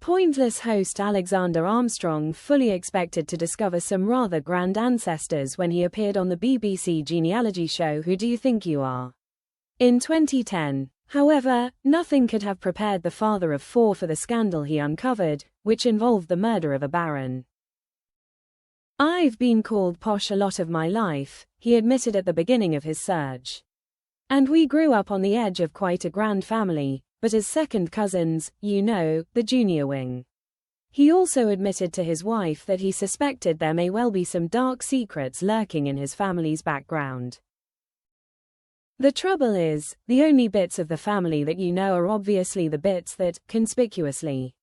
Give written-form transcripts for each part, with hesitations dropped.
Pointless host Alexander Armstrong fully expected to discover some rather grand ancestors when he appeared on the BBC genealogy show Who Do You Think You Are? In 2010. However, nothing could have prepared the father of four for the scandal he uncovered, which involved the murder of a baron. "I've been called posh a lot of my life," he admitted at the beginning of his search. "And we grew up on the edge of quite a grand family, but as second cousins, you know, the junior wing." He also admitted to his wife that he suspected there may well be some dark secrets lurking in his family's background. "The trouble is, the only bits of the family that you know are obviously the bits that, conspicuously,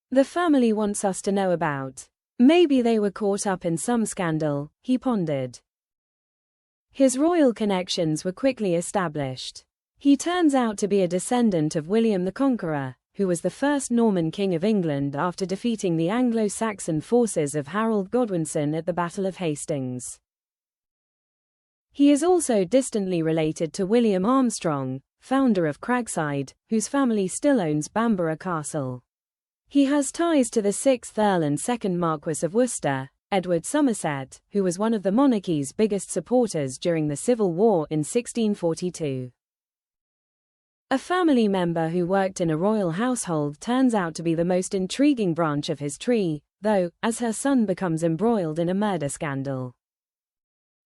the family wants us to know about. Maybe they were caught up in some scandal," he pondered. His royal connections were quickly established. He turns out to be a descendant of William the Conqueror, who was the first Norman king of England after defeating the Anglo-Saxon forces of Harold Godwinson at the Battle of Hastings. He is also distantly related to William Armstrong, founder of Cragside, whose family still owns Bamborough Castle. He has ties to the 6th Earl and 2nd Marquess of Worcester, Edward Somerset, who was one of the monarchy's biggest supporters during the Civil War in 1642. A family member who worked in a royal household turns out to be the most intriguing branch of his tree, though, as her son becomes embroiled in a murder scandal.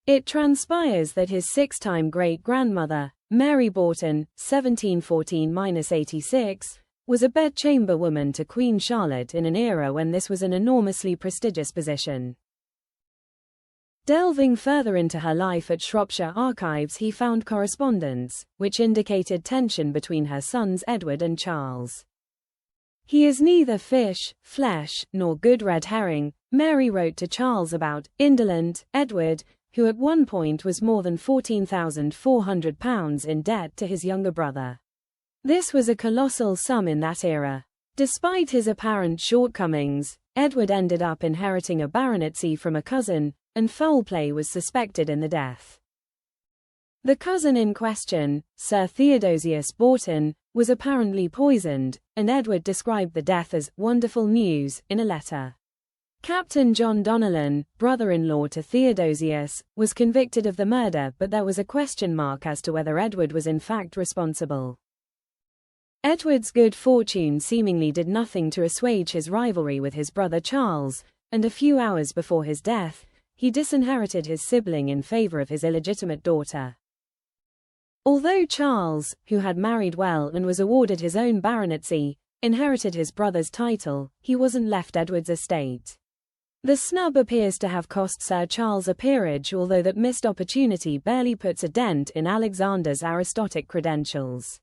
It transpires that his six-time great-grandmother, Mary Boughton, 1714–86, was a bedchamber woman to Queen Charlotte in an era when this was an enormously prestigious position. Delving further into her life at Shropshire Archives, he found correspondence, which indicated tension between her sons Edward and Charles. "He is neither fish, flesh, nor good red herring," Mary wrote to Charles about indolent Edward, who at one point was more than £14,400 in debt to his younger brother. This was a colossal sum in that era. Despite his apparent shortcomings, Edward ended up inheriting a baronetcy from a cousin, and foul play was suspected in the death. The cousin in question, Sir Theodosius Boughton, was apparently poisoned, and Edward described the death as "wonderful news" in a letter. Captain John Donnellan, brother-in-law to Theodosius, was convicted of the murder, but there was a question mark as to whether Edward was in fact responsible. Edward's good fortune seemingly did nothing to assuage his rivalry with his brother Charles, and a few hours before his death, he disinherited his sibling in favor of his illegitimate daughter. Although Charles, who had married well and was awarded his own baronetcy, inherited his brother's title, he wasn't left Edward's estate. The snub appears to have cost Sir Charles a peerage, although that missed opportunity barely puts a dent in Alexander's aristocratic credentials.